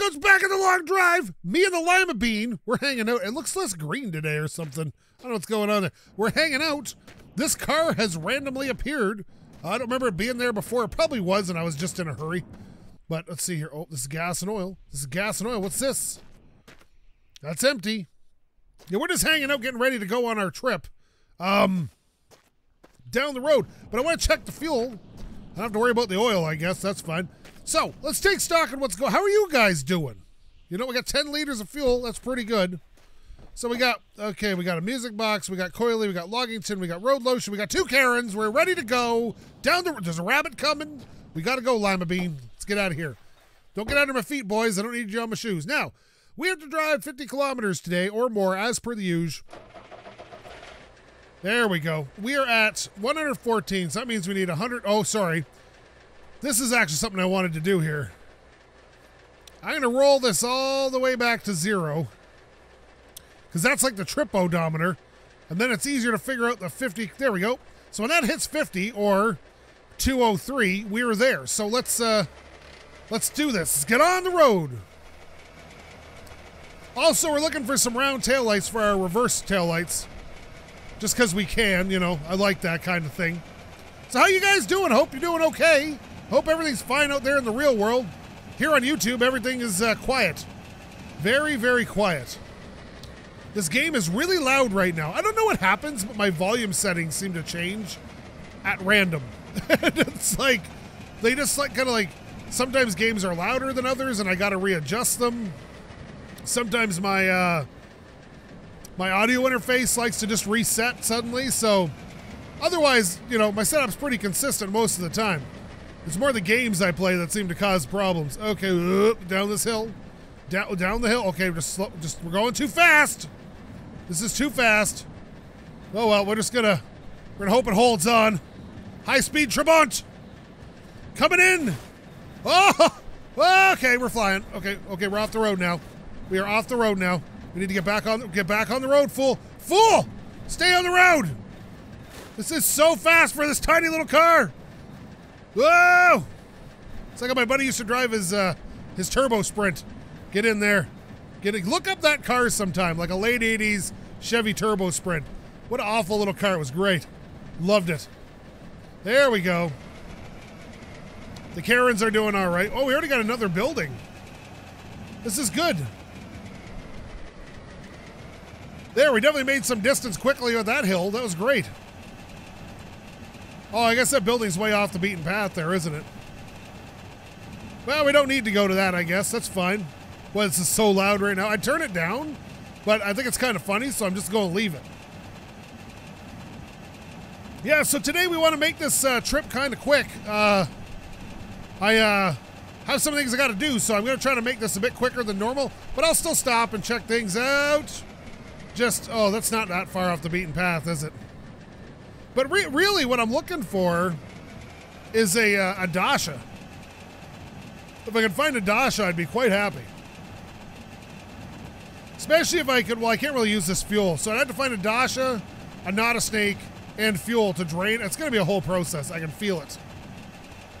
SkapeGote's back in the long drive. Me and the Lima Bean, we're hanging out. It looks less green today or something. I don't know what's going on there. We're hanging out. This car has randomly appeared. I don't remember it being there before. It probably was, and I was just in a hurry. But let's see here. Oh, this is gas and oil. This is gas and oil. What's this? That's empty. Yeah, we're just hanging out, getting ready to go on our trip. Down the road. But I want to check the fuel. I don't have to worry about the oil, I guess. That's fine. So, let's take stock on what's going on. How are you guys doing? You know, we got 10 liters of fuel. That's pretty good. So we got a music box, we got Coily, we got Loggington, we got Road Lotion, we got 2 Karens. We're ready to go. There's a rabbit coming. We got to go, Lima Bean. Let's get out of here. Don't get under my feet, boys. I don't need you on my shoes. Now, we have to drive 50 kilometers today or more, as per the usual. There we go. We are at 114, so that means we need 100. Oh, sorry. This is actually something I wanted to do here. I'm going to roll this all the way back to 0. Because that's like the trip odometer. And then it's easier to figure out the 50. There we go. So when that hits 50 or 203, we're there. So let's do this. Let's get on the road. Also, we're looking for some round taillights for our reverse taillights. Just because we can, you know. I like that kind of thing. So how you guys doing? Hope you're doing okay. Hope everything's fine out there in the real world. Here on YouTube, everything is quiet. Very, very quiet. This game is really loud right now. I don't know what happens, but my volume settings seem to change at random. It's like, they just like kind of like, sometimes games are louder than others and I got to readjust them. Sometimes my my audio interface likes to just reset suddenly. So otherwise, you know, my setup's pretty consistent most of the time. It's more the games I play that seem to cause problems. Okay, down this hill. Down the hill. Okay, we're going too fast. This is too fast. Oh well, we're gonna hope it holds on. High speed Trabant coming in. Oh, okay, we're flying. Okay, we're off the road now. We are off the road now. We need to get back on the road, fool. Stay on the road. This is so fast for this tiny little car. Whoa! It's like how my buddy used to drive his Turbo Sprint. Get in there. Look up that car sometime, like a late 80s Chevy Turbo Sprint. What an awful little car. It was great. Loved it. There we go. The Karens are doing all right. Oh, we already got another building. This is good. There, we definitely made some distance quickly on that hill. That was great. Oh, I guess that building's way off the beaten path there, isn't it? Well, we don't need to go to that, I guess. That's fine. Well, this is so loud right now. I'd turn it down, but I think it's kind of funny, so I'm just going to leave it. Yeah, so today we want to make this trip kind of quick. I have some things I got to do, so I'm going to try to make this a bit quicker than normal, but I'll still stop and check things out. Oh, that's not that far off the beaten path, is it? But really what I'm looking for is a Dasha. If I could find a Dasha, I'd be quite happy. Especially if I could, well, I can't really use this fuel. So I'd have to find a Dasha, a Not a Snake, and fuel to drain. It's going to be a whole process. I can feel it.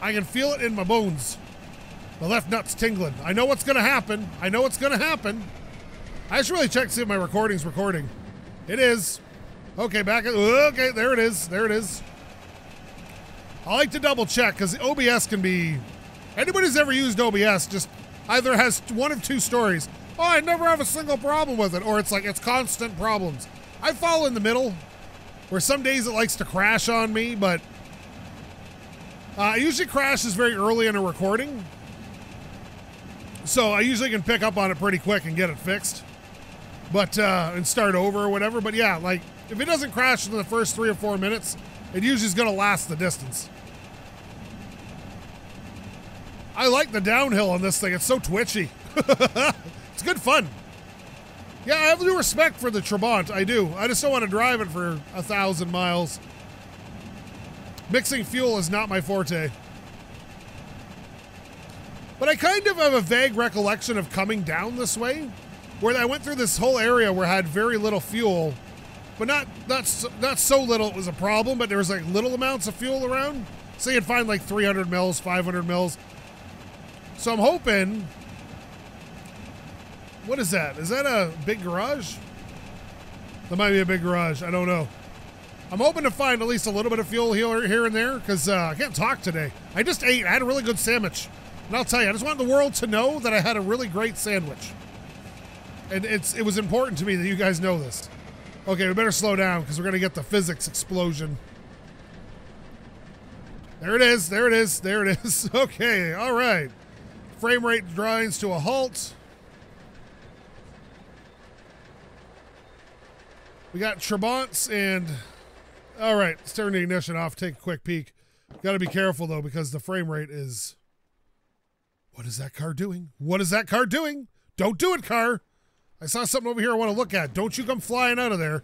I can feel it in my bones. My left nut's tingling. I know what's going to happen. I know what's going to happen. I should really check to see if my recording's recording. It is. Okay, okay, there it is. There it is. I like to double check because OBS can be... Anybody who's ever used OBS just either has one of two stories. Oh, I never have a single problem with it. Or it's like, it's constant problems. I fall in the middle, where some days it likes to crash on me, but it usually crashes very early in a recording. So I usually can pick up on it pretty quick and get it fixed. But, and start over or whatever. But yeah, like, if it doesn't crash in the first 3 or 4 minutes, it usually is going to last the distance. I like the downhill on this thing. It's so twitchy. It's good fun. Yeah, I have new respect for the Trabant. I do. I just don't want to drive it for 1,000 miles. Mixing fuel is not my forte. But I kind of have a vague recollection of coming down this way, where I went through this whole area where I had very little fuel, but not so little it was a problem, but there was like little amounts of fuel around. So you'd find like 300 mils, 500 mils. So I'm hoping What is that? Is that a big garage? That might be a big garage. I don't know. I'm hoping to find at least a little bit of fuel here and there because I can't talk today. I just ate. I had a really good sandwich. And I'll tell you, I just want the world to know that I had a really great sandwich. And it was important to me that you guys know this. Okay, we better slow down because we're going to get the physics explosion. There it is. There it is. There it is. Okay, all right. Frame rate grinds to a halt. We got Trabants and... All right, let's turn the ignition off, take a quick peek. Got to be careful, though, because the frame rate is... What is that car doing? What is that car doing? Don't do it, car. I saw something over here I want to look at. Don't you come flying out of there.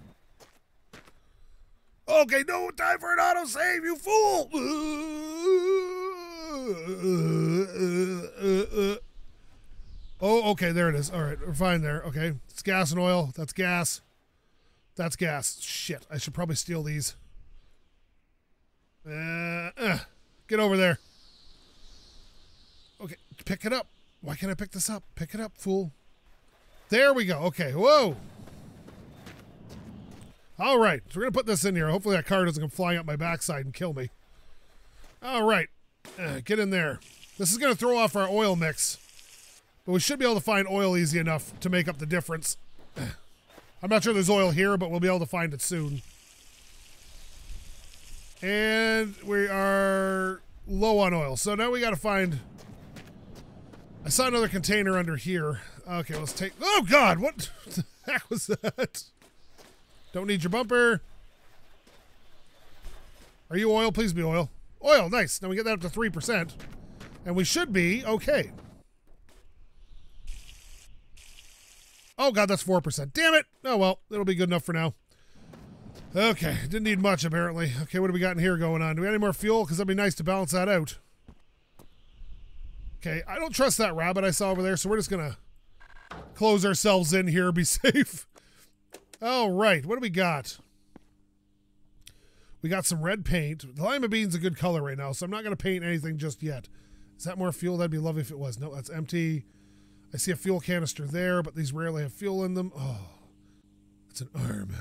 Okay, no time for an autosave, you fool. Oh, okay, there it is. All right, we're fine there. Okay, it's gas and oil. That's gas. That's gas. Shit, I should probably steal these. Get over there. Okay, pick it up. Why can't I pick this up? Pick it up, fool. There we go. Okay, whoa. All right, so we're going to put this in here. Hopefully that car doesn't come flying up my backside and kill me. All right, get in there. This is going to throw off our oil mix, but we should be able to find oil easy enough to make up the difference. I'm not sure there's oil here, but we'll be able to find it soon. And we are low on oil, so now we got to find... I saw another container under here. Okay, let's take... Oh, God! What the heck was that? Don't need your bumper. Are you oil? Please be oil. Oil, nice. Now we get that up to 3%. And we should be okay. Oh, God, that's 4%. Damn it! Oh, well, it'll be good enough for now. Okay, didn't need much, apparently. Okay, what do we got in here going on? Do we have any more fuel? Because that'd be nice to balance that out. Okay, I don't trust that rabbit I saw over there, so we're just going to close ourselves in here, be safe. All right, what do we got? We got some red paint. The lima bean's a good color right now, so I'm not going to paint anything just yet. Is that more fuel? That'd be lovely if it was. No, that's empty. I see a fuel canister there, but these rarely have fuel in them. Oh, it's an arm.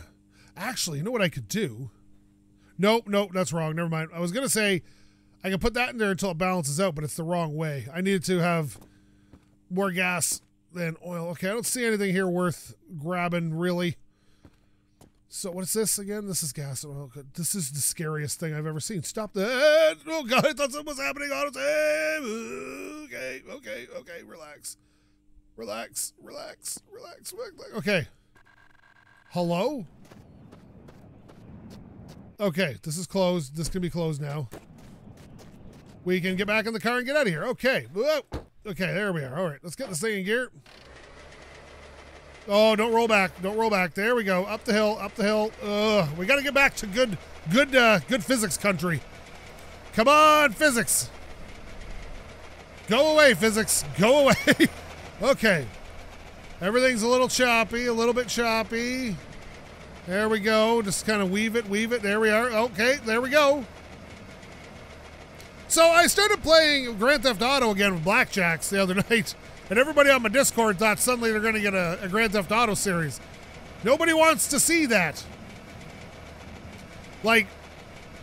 Actually, you know what I could do? Nope, that's wrong. Never mind. I was going to say I can put that in there until it balances out, but it's the wrong way. I needed to have more gas than oil. Okay, I don't see anything here worth grabbing, really. So what is this again? This is gas and oil. This is the scariest thing I've ever seen. Stop that. Oh, God, I thought something was happening. Okay, relax. Relax. Okay. Hello? Okay, this is closed. This can be closed now. We can get back in the car and get out of here. Okay. Whoa. Okay, there we are. All right, let's get this thing in gear. Oh, don't roll back. Don't roll back. There we go. Up the hill. We got to get back to good physics country. Come on, physics. Go away, physics. Go away. Okay. Everything's a little choppy, a little bit choppy. There we go. Just kind of weave it. There we are. Okay, there we go. So I started playing Grand Theft Auto again with Blackjacks the other night, and everybody on my Discord thought suddenly they're going to get a Grand Theft Auto series. Nobody wants to see that. Like,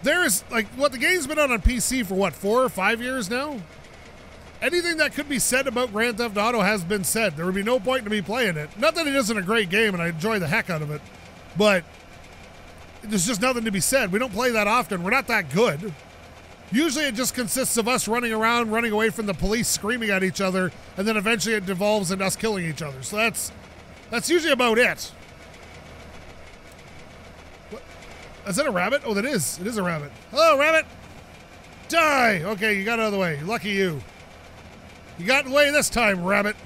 the game's been out on PC for, 4 or 5 years now? Anything that could be said about Grand Theft Auto has been said. There would be no point to me playing it. Not that it isn't a great game, and I enjoy the heck out of it, but there's just nothing to be said. We don't play that often. We're not that good. Usually it just consists of us running around, running away from the police, screaming at each other, and then eventually it devolves into us killing each other. So that's usually about it. What? Is that a rabbit? Oh, that is. It is a rabbit. Hello, rabbit. Die. Okay, you got out of the way. Lucky you. You got in the way this time, rabbit.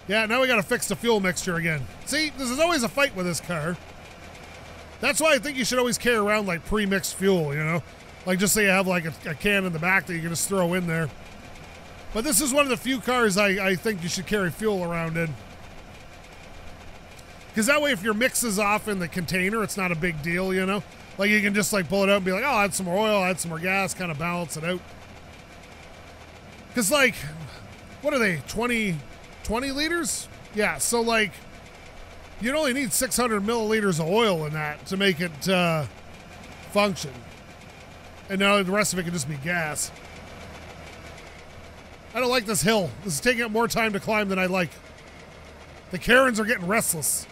Yeah, now we got to fix the fuel mixture again. See, this is always a fight with this car. That's why I think you should always carry around, like, pre-mixed fuel, you know? Like, just say you have, like, a can in the back that you can just throw in there. But this is one of the few cars I think you should carry fuel around in. Because that way, if your mix is off in the container, it's not a big deal, you know? Like, you can just, like, pull it out and be like, oh, I'll add some more oil, add some more gas, kind of balance it out. Because, like, what are they, 20 20 liters? Yeah, so like, you'd only need 600 milliliters of oil in that to make it function. And now the rest of it can just be gas. I don't like this hill. This is taking up more time to climb than I like. The Karens are getting restless.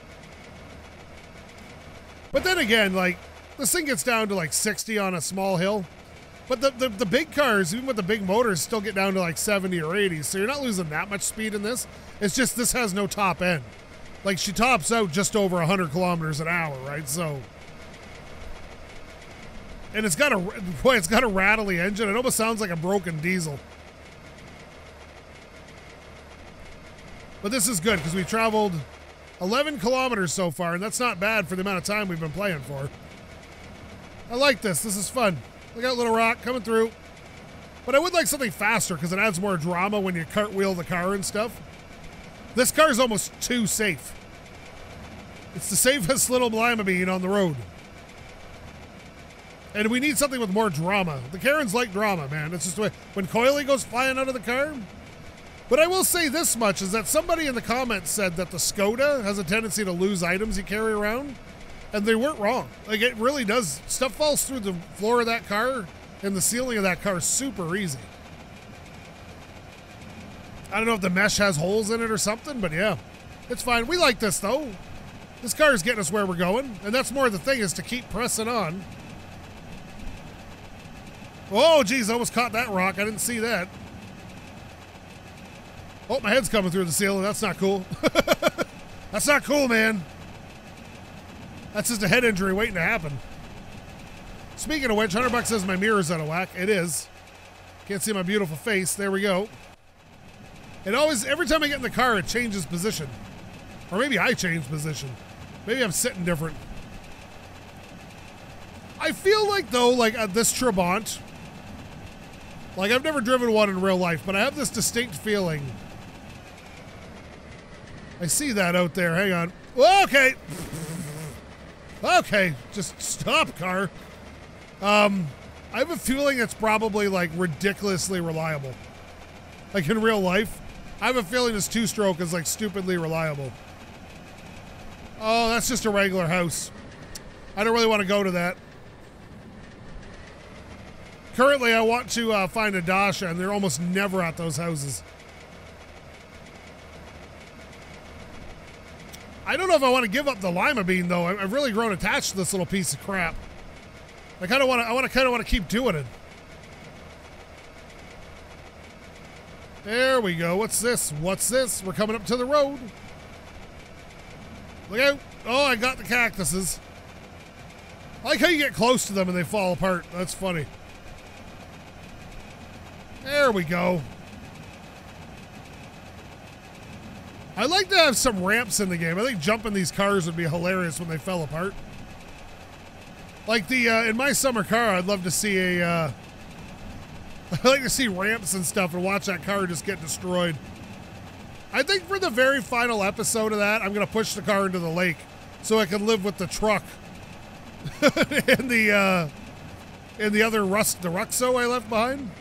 But then again, like, this thing gets down to like 60 on a small hill. But the big cars, even with the big motors, still get down to like 70 or 80. So you're not losing that much speed in this. It's just this has no top end. Like, she tops out just over 100 kilometers an hour, right? So, and it's got a rattly engine. It almost sounds like a broken diesel. But this is good because we traveled 11 kilometers so far, and that's not bad for the amount of time we've been playing for. I like this. This is fun. Look out, Little Rock coming through. But I would like something faster because it adds more drama when you cartwheel the car and stuff. This car is almost too safe. It's the safest little lima bean on the road. And we need something with more drama. The Karens like drama, man. It's just the way, when Coily goes flying out of the car. But I will say this much, is that somebody in the comments said that the Skoda has a tendency to lose items you carry around. And they weren't wrong. Like, it really does. Stuff falls through the floor of that car and the ceiling of that car super easy. I don't know if the mesh has holes in it or something, but yeah. It's fine. We like this, though. This car is getting us where we're going. And that's more the thing, is to keep pressing on. Oh, geez, I almost caught that rock. I didn't see that. Oh, my head's coming through the ceiling. That's not cool. That's not cool, man. That's just a head injury waiting to happen. Speaking of which, $100 says my mirror's out of whack. It is. Can't see my beautiful face. There we go. It always, every time I get in the car, it changes position. Or maybe I change position. Maybe I'm sitting different. I feel like, though, like this Trabant, like I've never driven one in real life, but I have this distinct feeling. I see that out there. Hang on. Okay. Okay, just stop, car. I have a feeling it's probably like ridiculously reliable. Like in real life, I have a feeling this two-stroke is like stupidly reliable. Oh, that's just a regular house. I don't really want to go to that. Currently, I want to find a Dasha, and they're almost never at those houses. I don't know if I want to give up the lima bean, though. I've really grown attached to this little piece of crap. I kind of want to keep doing it. There we go. What's this? What's this? We're coming up to the road. Look out. Oh, I got the cactuses. I like how you get close to them and they fall apart. That's funny. There we go. I'd like to have some ramps in the game. I think jumping these cars would be hilarious when they fell apart. Like the, in my summer car, I'd love to see a, I'd like to see ramps and stuff and watch that car just get destroyed. I think for the very final episode of that, I'm going to push the car into the lake so I can live with the truck and the other the Ruxo I left behind.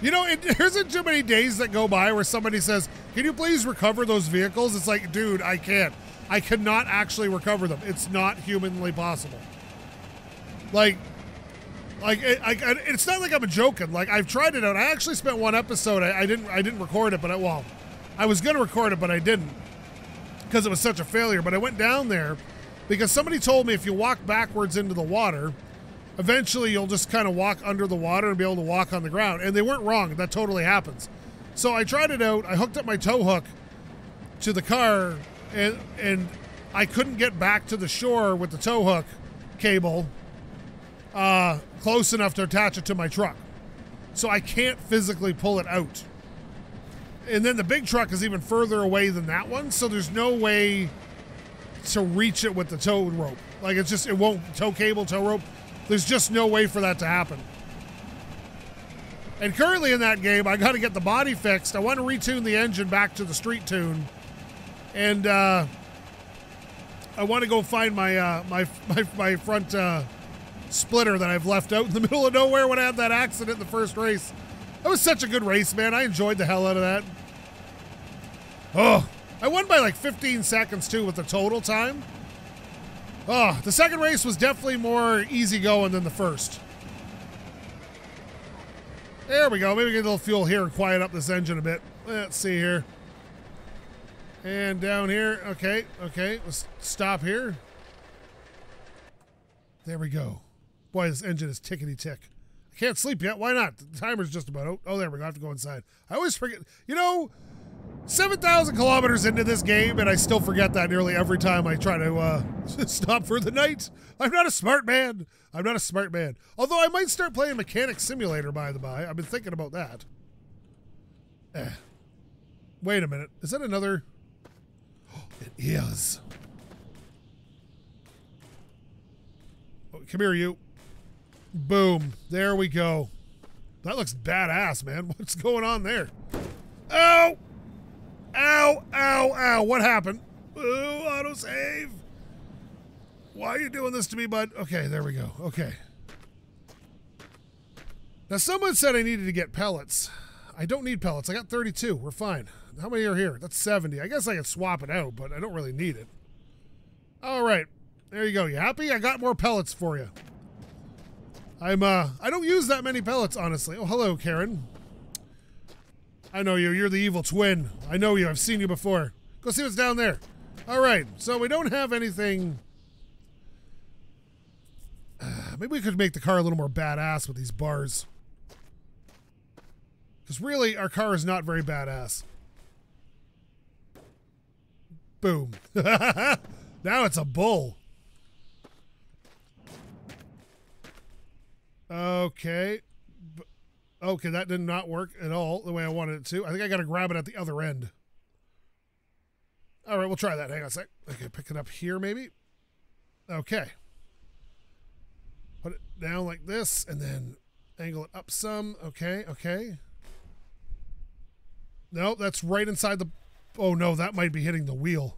You know, there isn't too many days that go by where somebody says, can you please recover those vehicles? It's like, dude, I can't. I cannot actually recover them. It's not humanly possible. Like it's not like I'm joking. Like, I've tried it out. I actually spent one episode. I didn't record it, but I was going to record it, but I didn't because it was such a failure. But I went down there because somebody told me if you walk backwards into the water, eventually you'll just kind of walk under the water and be able to walk on the ground. And they weren't wrong. That totally happens. So I tried it out. I hooked up my tow hook to the car, and I couldn't get back to the shore with the tow hook cable close enough to attach it to my truck. So I can't physically pull it out. And then the big truck is even further away than that one, so there's no way to reach it with the tow rope. Like, it's just, it won't, tow cable, tow rope. There's just no way for that to happen. And currently in that game, I got to get the body fixed. I want to retune the engine back to the street tune. And I want to go find my my front splitter that I've left out in the middle of nowhere when I had that accident in the first race. That was such a good race, man. I enjoyed the hell out of that. Oh, I won by like 15 seconds too with the total time. Oh, the second race was definitely more easygoing than the first. There we go. Maybe get a little fuel here and quiet up this engine a bit. Let's see here. And down here. Okay, okay. Let's stop here. There we go. Boy, this engine is tickety-tick. I can't sleep yet. Why not? The timer's just about... Oh, there we go. I have to go inside. I always forget... You know, 7,000 kilometers into this game, and I still forget that nearly every time I try to stop for the night. I'm not a smart man. I'm not a smart man. Although I might start playing Mechanic Simulator, by the by. I've been thinking about that. Wait a minute. Is that another... It is. Oh, come here, you. Boom. There we go. That looks badass, man. What's going on there? Ow! Ow, ow, ow. What happened? Ooh, autosave. Why are you doing this to me, bud? Okay, there we go. Okay. Now, someone said I needed to get pellets. I don't need pellets. I got 32. We're fine. How many are here? That's 70. I guess I could swap it out, but I don't really need it. All right. There you go. You happy? I got more pellets for you. I don't use that many pellets, honestly. Oh, hello, Karen. I know you. You're the evil twin. I know you. I've seen you before. Go see what's down there. All right. So we don't have anything. Maybe we could make the car a little more badass with these bars. Because really, our car is not very badass. Boom. Now it's a bull. Okay. Okay, that did not work at all the way I wanted it to. I think I got to grab it at the other end. All right, we'll try that. Hang on a sec. Okay, pick it up here maybe. Okay. Put it down like this and then angle it up some. Okay, okay. No, that's right inside the... Oh, no, that might be hitting the wheel.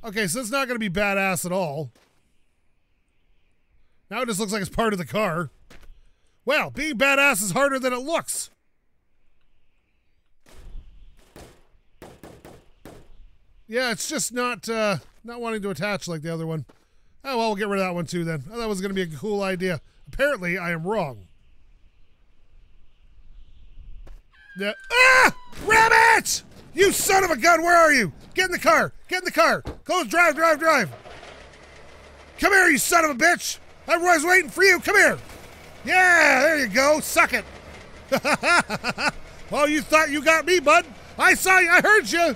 Okay, so it's not going to be badass at all. Now it just looks like it's part of the car. Well, being badass is harder than it looks. Yeah, it's just not wanting to attach like the other one. Oh, well, we'll get rid of that one too then. Oh, that was going to be a cool idea. Apparently, I am wrong. Yeah. Ah! Rabbit! You son of a gun, where are you? Get in the car. Get in the car. Go drive, drive, drive. Come here, you son of a bitch. Everyone's waiting for you. Come here. Yeah, there you go. Suck it. Well, you thought you got me, bud. I saw you. I heard you.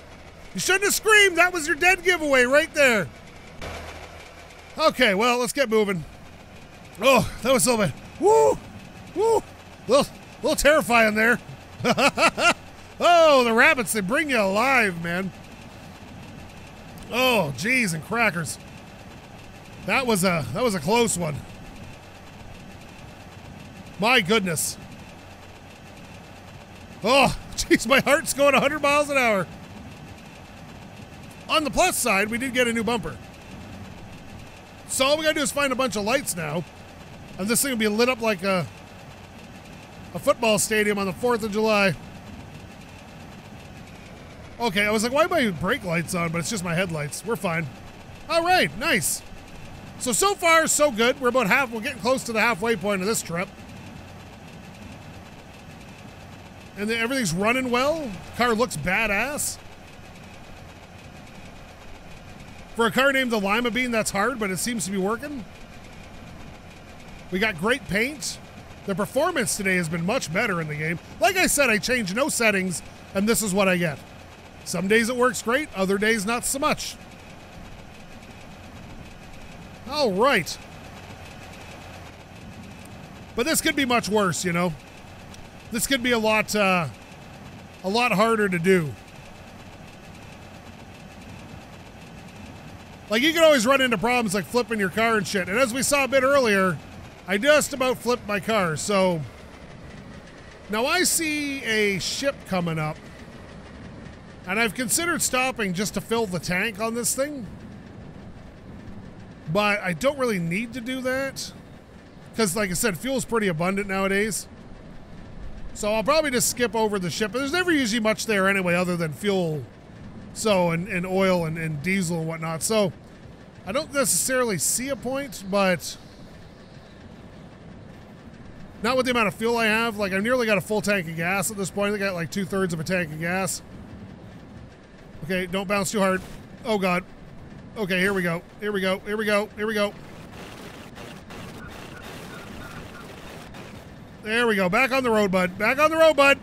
You shouldn't have screamed. That was your dead giveaway right there. Okay, well, let's get moving. Oh, that was so bad. Woo! Woo! Little terrifying there. Oh, the rabbits, they bring you alive, man. Oh, geez, and crackers. That was a close one. My goodness. Oh, geez, my heart's going 100 miles an hour. On the plus side, we did get a new bumper. So all we gotta do is find a bunch of lights now. And this thing will be lit up like a football stadium on the 4th of July. Okay, I was like, why are my brake lights on? But it's just my headlights. We're fine. All right, nice. So far, so good. We're getting close to the halfway point of this trip. And then everything's running well. Car looks badass. For a car named the Lima Bean, that's hard, but it seems to be working. We got great paint. The performance today has been much better in the game. Like I said, I changed no settings, and this is what I get. Some days it works great, other days not so much. All right. But this could be much worse, you know. This could be a lot harder to do. Like, you can always run into problems like flipping your car and shit. And as we saw a bit earlier, I just about flipped my car, so... Now I see a ship coming up. And I've considered stopping just to fill the tank on this thing. But I don't really need to do that. Because, like I said, fuel's pretty abundant nowadays. So I'll probably just skip over the ship. There's never usually much there anyway other than fuel. So, and oil and diesel and whatnot. So I don't necessarily see a point, but not with the amount of fuel I have. Like, I've nearly got a full tank of gas at this point. I got like 2/3 of a tank of gas. Okay, don't bounce too hard. Oh, God. Okay, here we go. Here we go. Here we go. Here we go. There we go. Back on the road, bud. Back on the road, bud.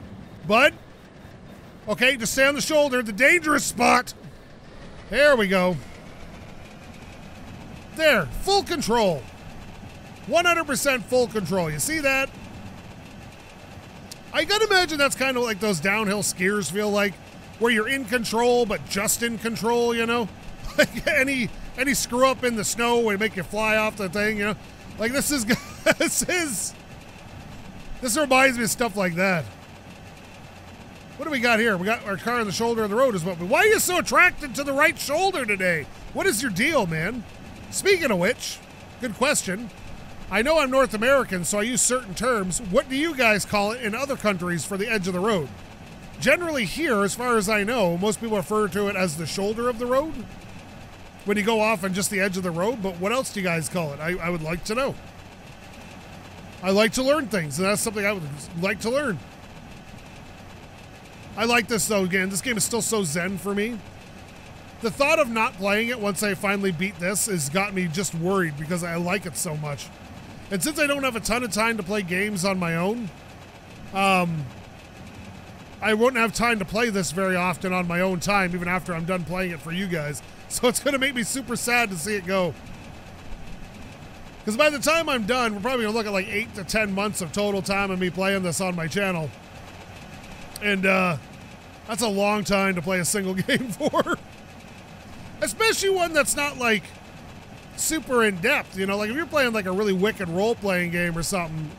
Bud. Okay, just stay on the shoulder. The dangerous spot. There we go. There. Full control. 100% full control. You see that? I gotta imagine that's kind of like those downhill skiers feel like, where you're in control, but just in control, you know? Like any screw up in the snow would make you fly off the thing, you know? Like this reminds me of stuff like that. What do we got here? We got our car on the shoulder of the road is what we... Why are you so attracted to the right shoulder today? What is your deal, man? Speaking of which, good question. I know I'm North American, so I use certain terms. What do you guys call it in other countries for the edge of the road? Generally here, as far as I know, most people refer to it as the shoulder of the road when you go off on just the edge of the road, but what else do you guys call it? I would like to know. I like to learn things, and that's something I would like to learn. I like this, though. Again, this game is still so zen for me. The thought of not playing it once I finally beat this has got me just worried because I like it so much. And since I don't have a ton of time to play games on my own, I won't have time to play this very often on my own time, even after I'm done playing it for you guys. So it's going to make me super sad to see it go. Because by the time I'm done, we're probably going to look at like 8 to 10 months of total time of me playing this on my channel. And that's a long time to play a single game for. Especially one that's not like super in-depth, you know? Like if you're playing like a really wicked role-playing game or something,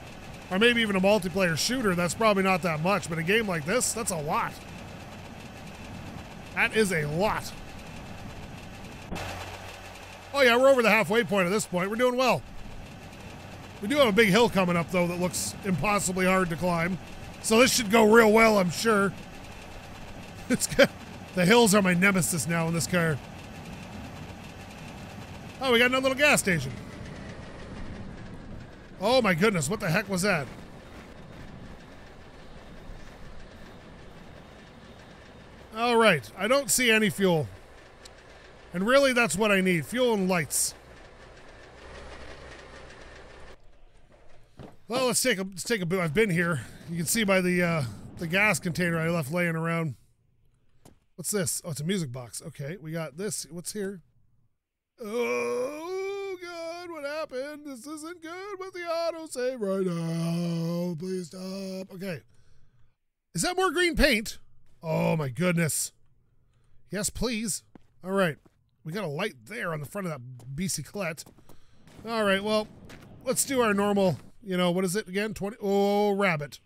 or maybe even a multiplayer shooter, that's probably not that much. But a game like this, that's a lot. That is a lot. Oh yeah, we're over the halfway point at this point. We're doing well. We do have a big hill coming up, though, that looks impossibly hard to climb. So this should go real well, I'm sure. The hills are my nemesis now in this car. Oh, we got another little gas station. Oh my goodness, what the heck was that? All right, I don't see any fuel. And really, that's what I need, fuel and lights. Well, let's take a boot. I've been here. You can see by the gas container I left laying around. What's this? Oh, it's a music box. Okay, we got this. What's here? Oh, God, what happened? This isn't good with the autosave right now. Please stop. Okay. Is that more green paint? Oh, my goodness. Yes, please. All right. We got a light there on the front of that bicyclette. All right, well, let's do our normal, you know, what is it again? 20. Oh, rabbit.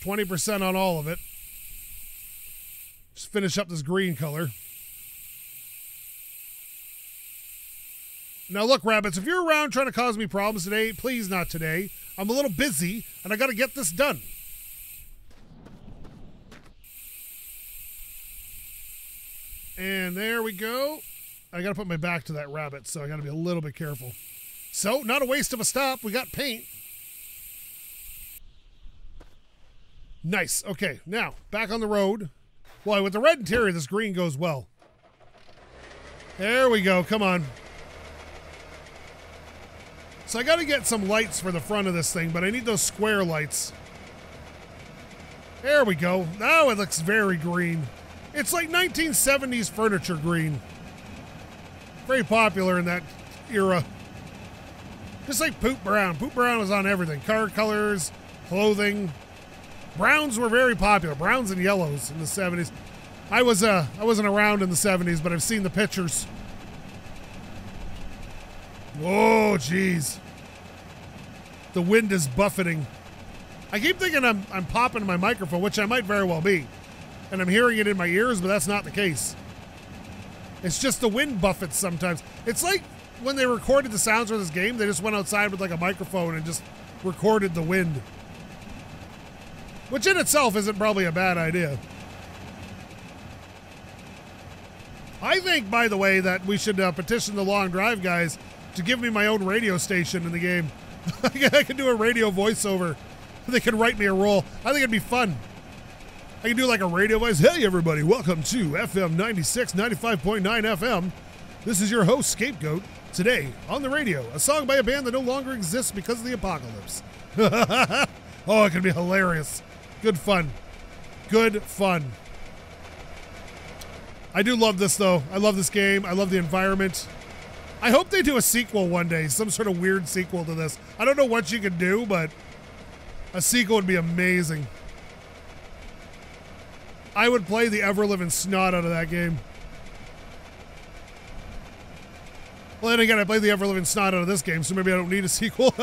20% on all of it. Just finish up this green color. Now, look, rabbits, if you're around trying to cause me problems today, please not today. I'm a little busy, and I got to get this done. And there we go. I got to put my back to that rabbit, so I got to be a little bit careful. So, not a waste of a stop. We got paint. Nice. Okay, now, back on the road. Boy, with the red interior, this green goes well. There we go. Come on. So I got to get some lights for the front of this thing, but I need those square lights. There we go. Now it looks very green. It's like 1970s furniture green. Very popular in that era. Just like Poop Brown. Poop Brown was on everything. Car colors, clothing. Browns were very popular. Browns and yellows in the 70s. I wasn't around in the 70s, but I've seen the pictures. Oh, jeez. The wind is buffeting. I keep thinking I'm popping my microphone, which I might very well be. And I'm hearing it in my ears, but that's not the case. It's just the wind buffets sometimes. It's like when they recorded the sounds for this game, they just went outside with like a microphone and just recorded the wind. Which in itself isn't probably a bad idea. I think, by the way, that we should petition the Long Drive guys to give me my own radio station in the game. I can do a radio voiceover. They can write me a role. I think it'd be fun. I can do like a radio voice. Hey, everybody, welcome to FM 96, 95.9 FM. This is your host, SkapeGote. Today, on the radio, a song by a band that no longer exists because of the apocalypse. Oh, it could be hilarious. Good fun. Good fun. I do love this, though. I love this game. I love the environment. I hope they do a sequel one day, some sort of weird sequel to this. I don't know what you could do, but a sequel would be amazing. I would play the ever-living snot out of that game. Well, then again, I played the ever-living snot out of this game, so maybe I don't need a sequel.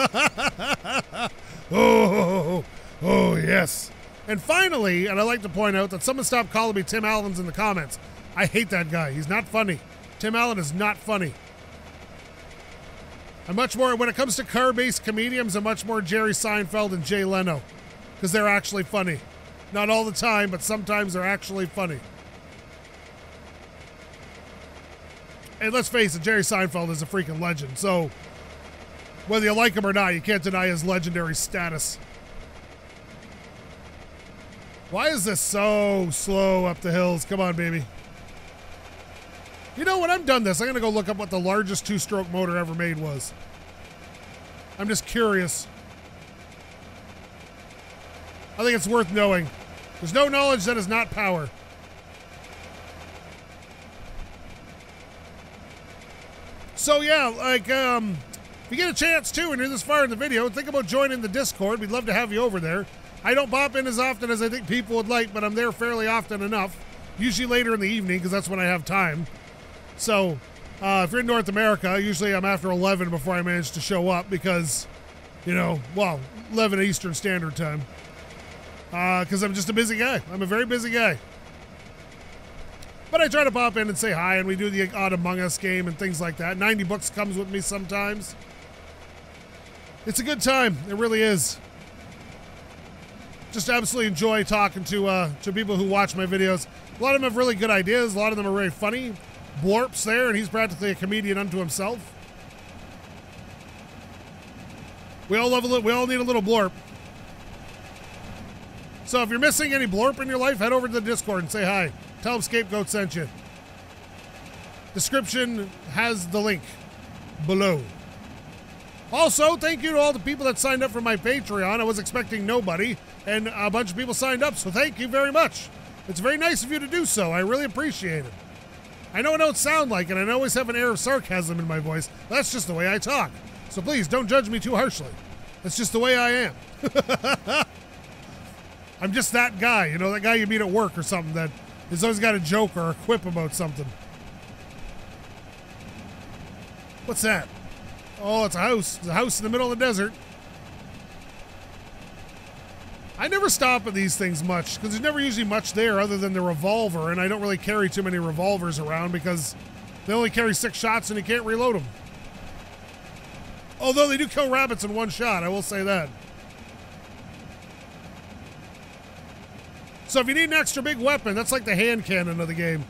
Oh, yes. And finally, and I like to point out that someone stopped calling me Tim Allen's in the comments. I hate that guy. He's not funny. Tim Allen is not funny. I'm much more, when it comes to car-based comedians, I'm much more Jerry Seinfeld and Jay Leno, because they're actually funny. Not all the time, but sometimes they're actually funny. And let's face it, Jerry Seinfeld is a freaking legend, so whether you like him or not, you can't deny his legendary status. Why is this so slow up the hills? Come on, baby. You know, when I'm done this, I'm going to go look up what the largest two-stroke motor ever made was. I'm just curious. I think it's worth knowing. There's no knowledge that is not power. So yeah, like, if you get a chance too, and you're this far in the video, think about joining the Discord. We'd love to have you over there. I don't pop in as often as I think people would like, but I'm there fairly often enough. Usually later in the evening, because that's when I have time. So, if you're in North America, usually I'm after 11 before I manage to show up because, you know, well, 11 Eastern Standard Time. Because I'm just a busy guy. I'm a very busy guy. But I try to pop in and say hi, and we do the odd Among Us game and things like that. 90 Books comes with me sometimes. It's a good time. It really is. Just absolutely enjoy talking to people who watch my videos. A lot of them have really good ideas. A lot of them are very funny. Blorp's there, and he's practically a comedian unto himself. We all need a little Blorp. So if you're missing any Blorp in your life, head over to the Discord and say hi. Tell them SkapeGote sent you. Description has the link below. Also, thank you to all the people that signed up for my Patreon. I was expecting nobody, and a bunch of people signed up, so thank you very much. It's very nice of you to do so. I really appreciate it. I know I don't sound like it, and I always have an air of sarcasm in my voice. That's just the way I talk. So please, don't judge me too harshly. That's just the way I am. I'm just that guy, you know, that guy you meet at work or something that has always got a joke or a quip about something. What's that? Oh, it's a house. It's a house in the middle of the desert. I never stop at these things much because there's never usually much there other than the revolver, and I don't really carry too many revolvers around because they only carry 6 shots and you can't reload them. Although they do kill rabbits in one shot, I will say that. So if you need an extra big weapon, that's like the hand cannon of the game.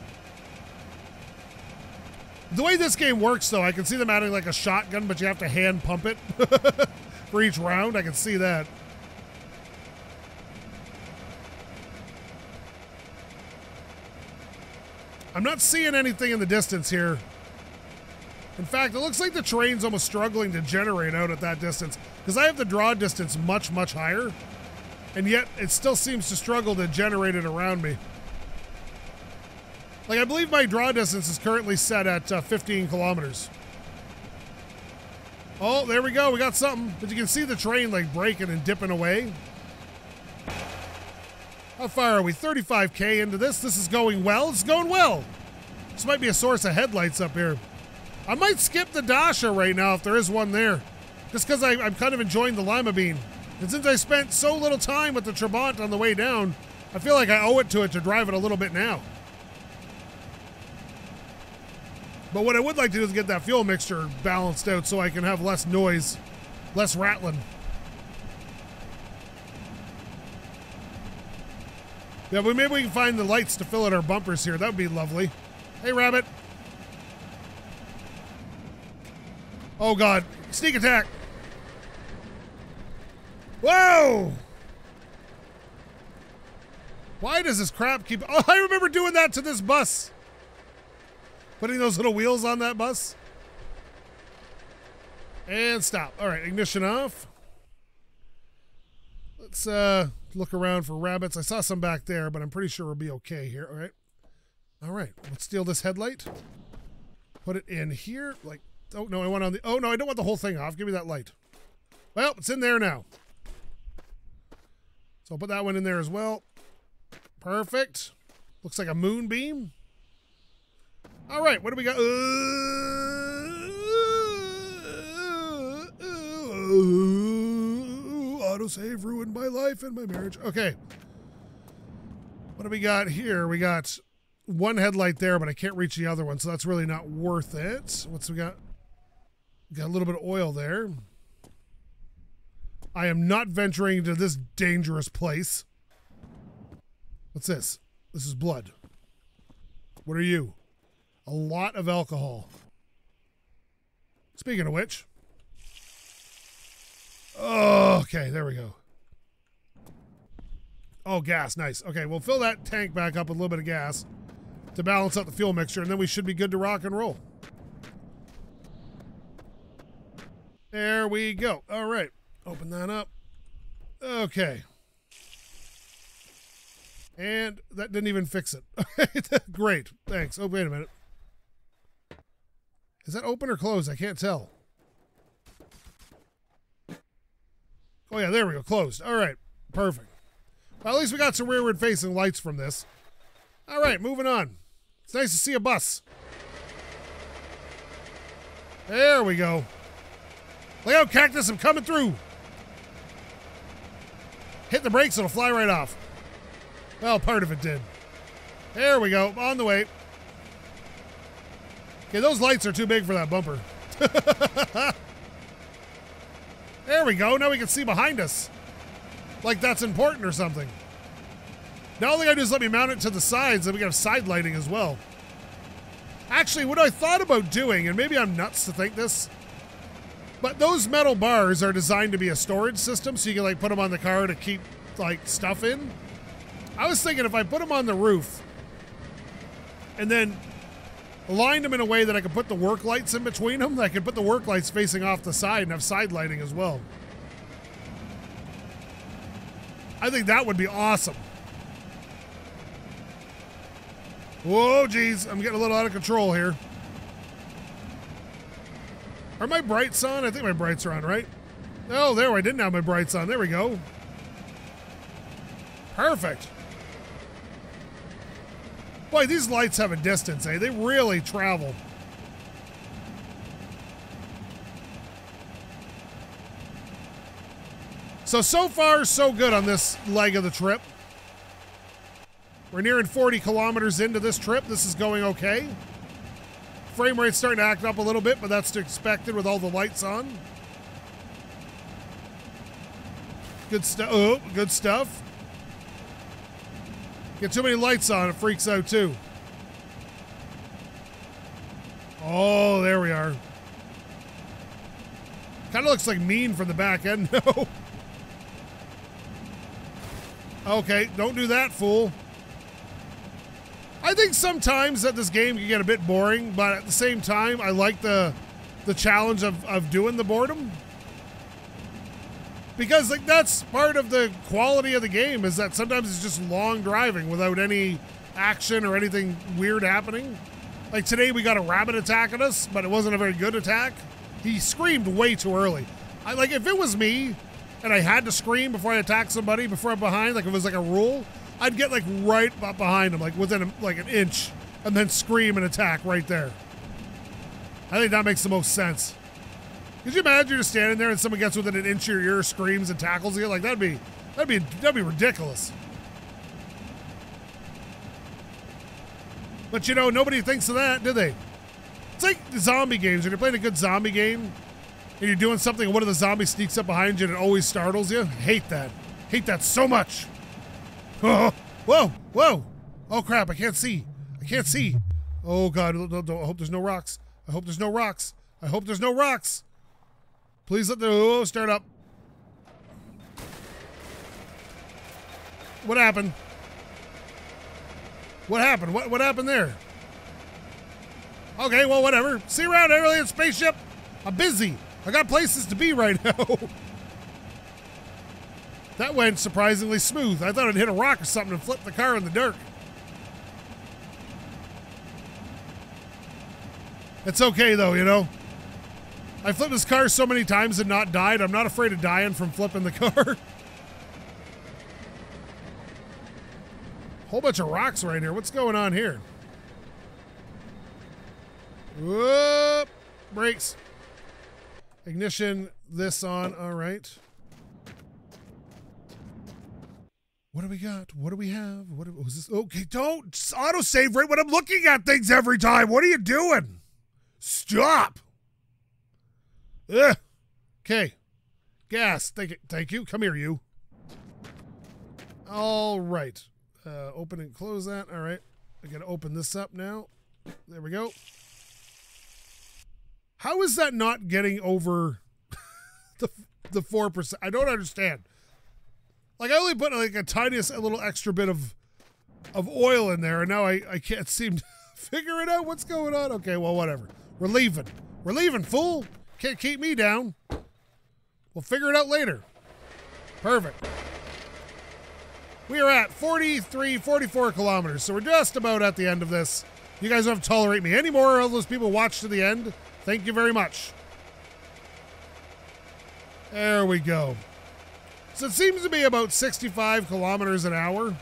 The way this game works, though, I can see them adding like a shotgun, but you have to hand pump it for each round. I can see that. I'm not seeing anything in the distance here. In fact, it looks like the terrain's almost struggling to generate out at that distance because I have the draw distance much, much higher, and yet it still seems to struggle to generate it around me. Like, I believe my draw distance is currently set at 15 kilometers. Oh, there we go. We got something. But you can see the train, like, breaking and dipping away. How far are we? 35K into this. This is going well. It's going well. This might be a source of headlights up here. I might skip the Dasha right now if there is one there. Just because I'm kind of enjoying the Lima Bean. And since I spent so little time with the Trabant on the way down, I feel like I owe it to drive it a little bit now. But what I would like to do is get that fuel mixture balanced out so I can have less noise, less rattling. Yeah, but maybe we can find the lights to fill in our bumpers here. That would be lovely. Hey, rabbit. Oh, God. Sneak attack. Whoa! Why does this crap keep... Oh, I remember doing that to this bus. Putting those little wheels on that bus. And stop. All right, ignition off. Let's look around for rabbits. I saw some back there, but I'm pretty sure we'll be okay here. All right. All right, let's steal this headlight. Put it in here. Like, oh, no, I want on the... Oh, no, I don't want the whole thing off. Give me that light. Well, it's in there now. So I'll put that one in there as well. Perfect. Looks like a moonbeam. All right, what do we got? Autosave ruined my life and my marriage. Okay. What do we got here? We got one headlight there, but I can't reach the other one, so that's really not worth it. What's we got? We got a little bit of oil there. I am not venturing into this dangerous place. What's this? This is blood. What are you? A lot of alcohol. Speaking of which. Oh, okay, there we go. Oh, gas, nice. Okay, we'll fill that tank back up with a little bit of gas to balance out the fuel mixture, and then we should be good to rock and roll. There we go. All right, open that up. Okay. And that didn't even fix it. Great, thanks. Oh, wait a minute. Is that open or closed? I can't tell. Oh, yeah, there we go. Closed. All right, perfect. Well, at least we got some rearward facing lights from this. All right, moving on. It's nice to see a bus. There we go. Look out, Cactus, I'm coming through. Hit the brakes, it'll fly right off. Well, part of it did. There we go, on the way. Okay, those lights are too big for that bumper. There we go, now we can see behind us. Like that's important or something. Now all they gotta do is let me mount it to the sides, and we have side lighting as well. Actually, what I thought about doing, and maybe I'm nuts to think this, but those metal bars are designed to be a storage system, so you can like put them on the car to keep like stuff in. I was thinking if I put them on the roof and then aligned them in a way that I could put the work lights in between them, I could put the work lights facing off the side and have side lighting as well. I think that would be awesome. Whoa, geez, I'm getting a little out of control here. Are my brights on? I think my brights are on, right? Oh, there, I didn't have my brights on. There we go. Perfect. Boy, these lights have a distance, eh? They really travel. So far, so good on this leg of the trip. We're nearing 40 kilometers into this trip. This is going okay. Frame rate's starting to act up a little bit, but that's to expected with all the lights on. Good stuff. Oh, good stuff. Get too many lights on, it freaks out too. Oh, there we are. Kind of looks like mean from the back end. No. Okay, don't do that, fool. I think sometimes that this game can get a bit boring, but at the same time, I like the challenge of doing the boredom. Because like that's part of the quality of the game, is that sometimes it's just long driving without any action or anything weird happening. Like today we got a rabbit attacking us, but it wasn't a very good attack. He screamed way too early. Like if it was me and I had to scream before I attack somebody, before I'm behind, like it was like a rule, I'd get like right up behind him, like within like an inch, and then scream and attack right there. I think that makes the most sense. Could you imagine you're just standing there and someone gets within an inch of your ear, screams and tackles you? Like that'd be ridiculous. But you know, nobody thinks of that, do they? It's like the zombie games. When you're playing a good zombie game and you're doing something and one of the zombies sneaks up behind you and it always startles you. Hate that. Hate that so much. Whoa, whoa. Oh crap, I can't see. I can't see. Oh God, I hope there's no rocks. I hope there's no rocks. I hope there's no rocks. Please let the, start up. What happened? What happened? What happened there? Okay, well, whatever. See you around, alien spaceship. I'm busy. I got places to be right now. That went surprisingly smooth. I thought I'd hit a rock or something and flip the car in the dirt. It's okay, though, you know. I flipped this car so many times and not died. I'm not afraid of dying from flipping the car. Whole bunch of rocks right here. What's going on here? Whoop! Brakes. Ignition, this on. All right. What do we got? What do we have? What was this? Okay, don't autosave right when I'm looking at things every time. What are you doing? Stop. Ugh. Okay. Gas. Thank you. Come here, you. All right. Open and close that. All right. I got to open this up now. There we go. How is that not getting over the 4%? I don't understand. Like, I only put like a tiniest, a little extra bit of oil in there, and now I can't seem to figure it out. What's going on? Okay, well, whatever. We're leaving. We're leaving, fool. Can't keep me down. We'll figure it out later. Perfect. We are at 44 kilometers, so we're just about at the end of this. You guys don't have to tolerate me anymore. All those people watch to the end. Thank you very much. There we go. So it seems to be about 65 kilometers an hour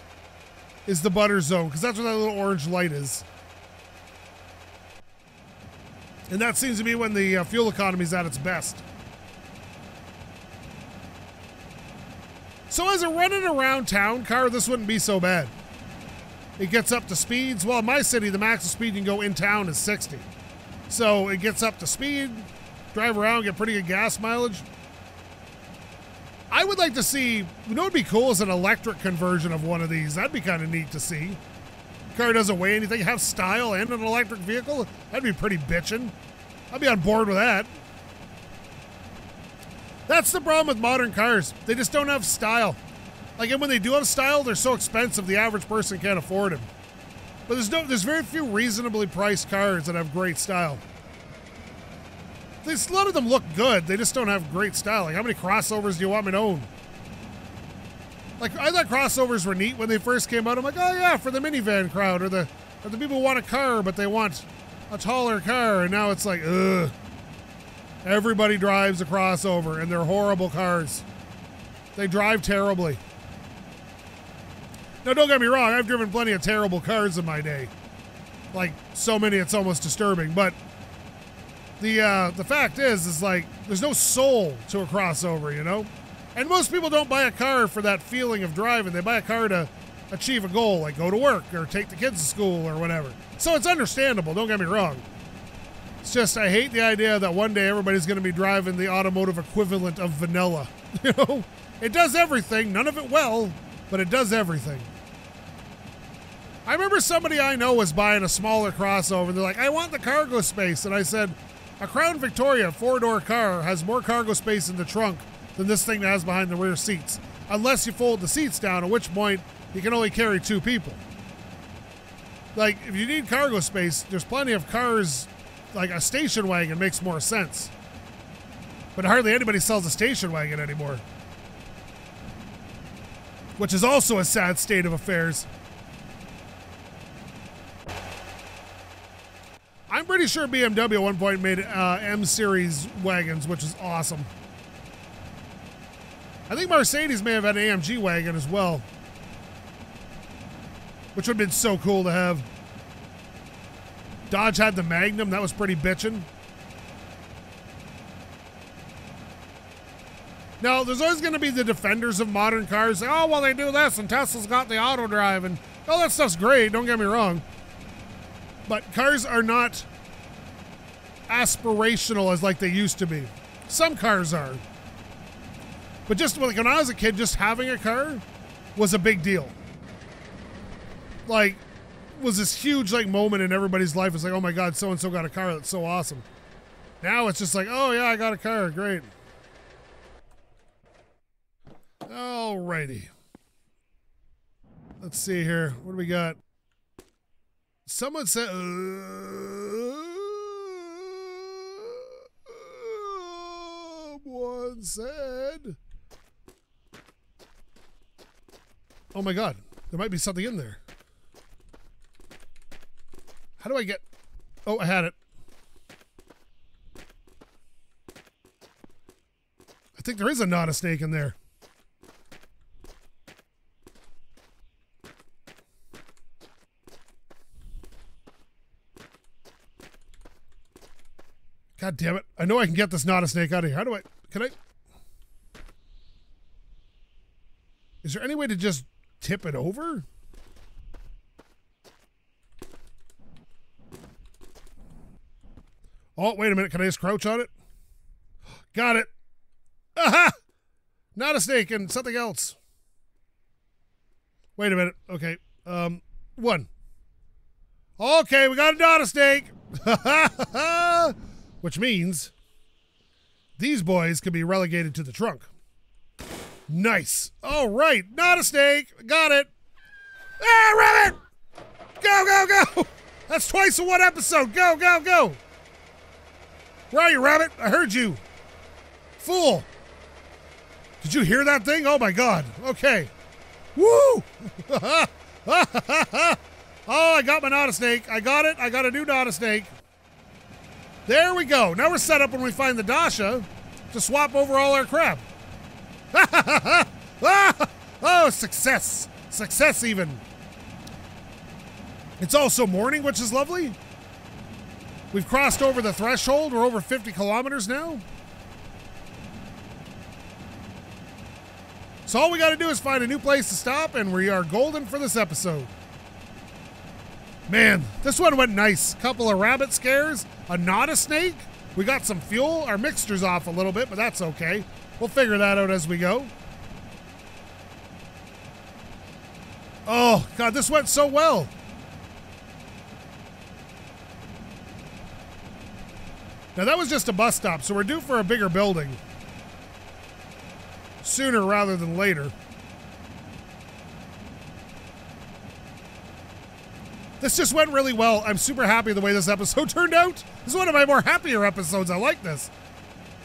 is the butter zone, because that's what that little orange light is. And that seems to be when the fuel economy is at its best. So as a running around town car, this wouldn't be so bad. It gets up to speeds. Well, in my city, the maximum speed you can go in town is 60. So it gets up to speed, drive around, get pretty good gas mileage. I would like to see, you know what would be cool is an electric conversion of one of these. That'd be kind of neat to see. Car doesn't weigh anything, have style and an electric vehicle. That'd be pretty bitchin'. I'd be on board with that. That's the problem with modern cars. They just don't have style. Like, and when they do have style, they're so expensive the average person can't afford them. But there's very few reasonably priced cars that have great style. A lot of them look good, they just don't have great style. Like, how many crossovers do you want me to own? Like, I thought crossovers were neat when they first came out. I'm like, oh yeah, for the minivan crowd, or the people who want a car, but they want a taller car. And now it's like, ugh. Everybody drives a crossover, and they're horrible cars. They drive terribly. Now, don't get me wrong, I've driven plenty of terrible cars in my day. Like, so many it's almost disturbing, but the fact is like, there's no soul to a crossover, you know? And most people don't buy a car for that feeling of driving. They buy a car to achieve a goal, like go to work or take the kids to school or whatever. So it's understandable, don't get me wrong. It's just, I hate the idea that one day everybody's going to be driving the automotive equivalent of vanilla. You know? It does everything, none of it well, but it does everything. I remember somebody I know was buying a smaller crossover. They're like, I want the cargo space. And I said, a Crown Victoria 4-door car has more cargo space in the trunk than this thing has behind the rear seats. Unless you fold the seats down, at which point you can only carry 2 people. Like, if you need cargo space, there's plenty of cars, like a station wagon makes more sense. But hardly anybody sells a station wagon anymore. Which is also a sad state of affairs. I'm pretty sure BMW at one point made M-Series wagons, which is awesome. I think Mercedes may have had an AMG wagon as well, which would have been so cool to have. Dodge had the Magnum. That was pretty bitchin'. Now, there's always going to be the defenders of modern cars. Oh, well, they do this, and Tesla's got the auto drive, and oh, that stuff's great. Don't get me wrong. But cars are not aspirational as like they used to be. Some cars are. But just like when I was a kid, just having a car was a big deal. like, was this huge, like, moment in everybody's life. It's like, oh my God, so-and-so got a car. That's so awesome. Now it's just like, oh yeah, I got a car. Great. Alrighty. Let's see here. What do we got? Someone said... Someone said... Oh my God. There might be something in there. How do I get... Oh, I had it. I think there is not a snake in there. God damn it. I know I can get this not a snake out of here. How do I... Can I... Is there any way to just tip it over? Oh, wait a minute. Can I just crouch on it? Got it. Aha! Not a snake and something else. Wait a minute. Okay. One. Okay, we got a not a snake. Which means these boys could be relegated to the trunk. Nice. All right. Not a snake. Got it. Ah, rabbit! Go, go, go! That's twice in one episode. Go, go, go! Where are you, rabbit? I heard you. Fool. Did you hear that thing? Oh, my God. Okay. Woo! Oh, I got my not a snake. I got it. I got a new not a snake. There we go. Now we're set up when we find the Dasha to swap over all our crap. Oh, success. Success even. It's also morning, which is lovely. We've crossed over the threshold. We're over 50 kilometers now. So all we got to do is find a new place to stop, and we are golden for this episode. Man, this one went nice. Couple of rabbit scares, a not a snake. We got some fuel. Our mixture's off a little bit, but that's okay. We'll figure that out as we go. Oh, God, this went so well. Now, that was just a bus stop, so we're due for a bigger building. Sooner rather than later. This just went really well. I'm super happy the way this episode turned out. This is one of my more happier episodes. I like this.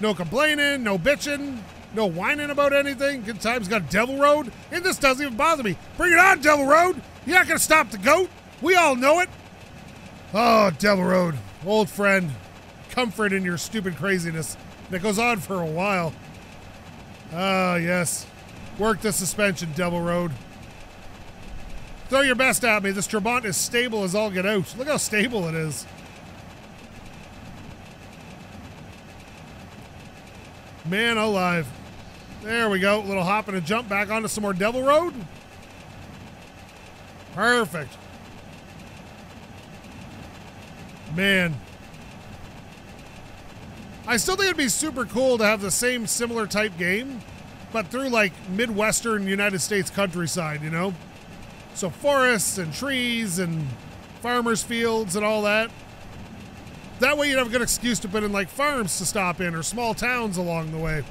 No complaining, no bitching, no whining about anything. Good times. Got Devil Road, and this doesn't even bother me. Bring it on, Devil Road. You're not going to stop the goat. We all know it. Oh, Devil Road. Old friend. Comfort in your stupid craziness. And it goes on for a while. Ah, yes. Work the suspension, Devil Road. Throw your best at me. This Trabant is stable as all get out. Look how stable it is. Man alive. There we go. Little hop and a jump back onto some more Devil Road. Perfect. Man. I still think it'd be super cool to have the same similar type game, but through like Midwestern United States countryside, you know? So forests and trees and farmers' fields and all that. That way you'd have a good excuse to put in like farms to stop in or small towns along the way.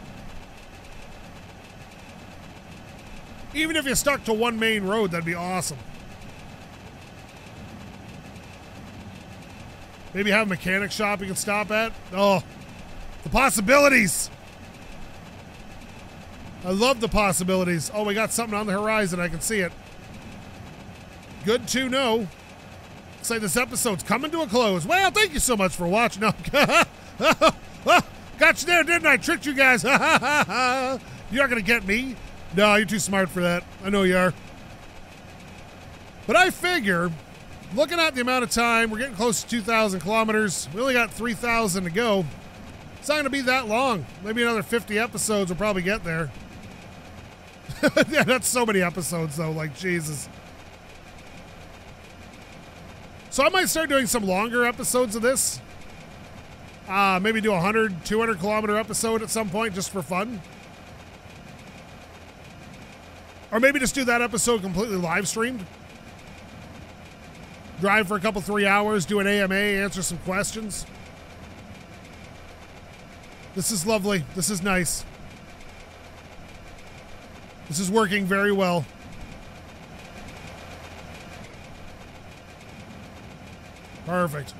Even if you stuck to one main road, that'd be awesome. Maybe have a mechanic shop you can stop at. Oh, the possibilities. I love the possibilities. Oh, we got something on the horizon. I can see it. Good to know. Looks like this episode's coming to a close. Well, thank you so much for watching. No. Got you there, didn't I? Tricked you guys. You're not going to get me. No, you're too smart for that. I know you are. But I figure, looking at the amount of time, we're getting close to 2,000 kilometers. We only got 3,000 to go. It's not going to be that long. Maybe another 50 episodes will probably get there. Yeah, that's so many episodes, though. Like, Jesus. So I might start doing some longer episodes of this. Maybe do a 100, 200 kilometer episode at some point just for fun. Or maybe just do that episode completely live streamed. drive for a couple, 3 hours, do an AMA, answer some questions. This is lovely. This is nice. This is working very well. Perfect.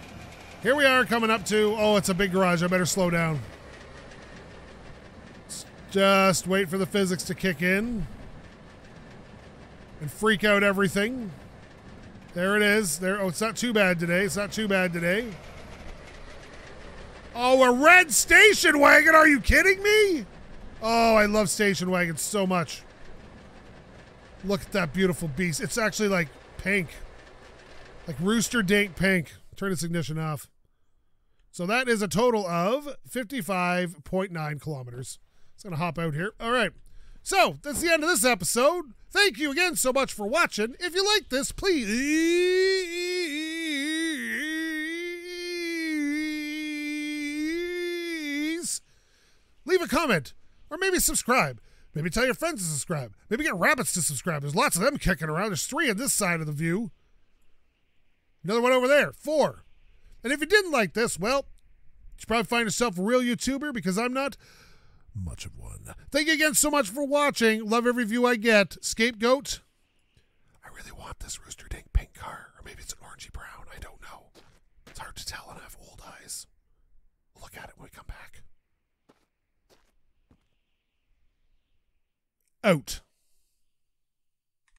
Here we are coming up to, oh, it's a big garage. I better slow down. Let's just wait for the physics to kick in and freak out everything. There it is. There. Oh, it's not too bad today. It's not too bad today. Oh, a red station wagon. Are you kidding me? Oh, I love station wagons so much. Look at that beautiful beast. It's actually like pink. Like rooster dink pink. Turn its ignition off. So that is a total of 55.9 kilometers. It's going to hop out here. All right. So that's the end of this episode. Thank you again so much for watching. If you like this, please leave a comment or maybe subscribe. Maybe tell your friends to subscribe. Maybe get rabbits to subscribe. There's lots of them kicking around. There's 3 on this side of the view. Another one over there, 4. And if you didn't like this, well, you should probably find yourself a real YouTuber because I'm not much of one. Thank you again so much for watching. Love every view I get. SkapeGote. I really want this rooster dink pink car. Or maybe it's an orangey brown. I don't know. It's hard to tell and I have old eyes. We'll look at it when we come back. Out.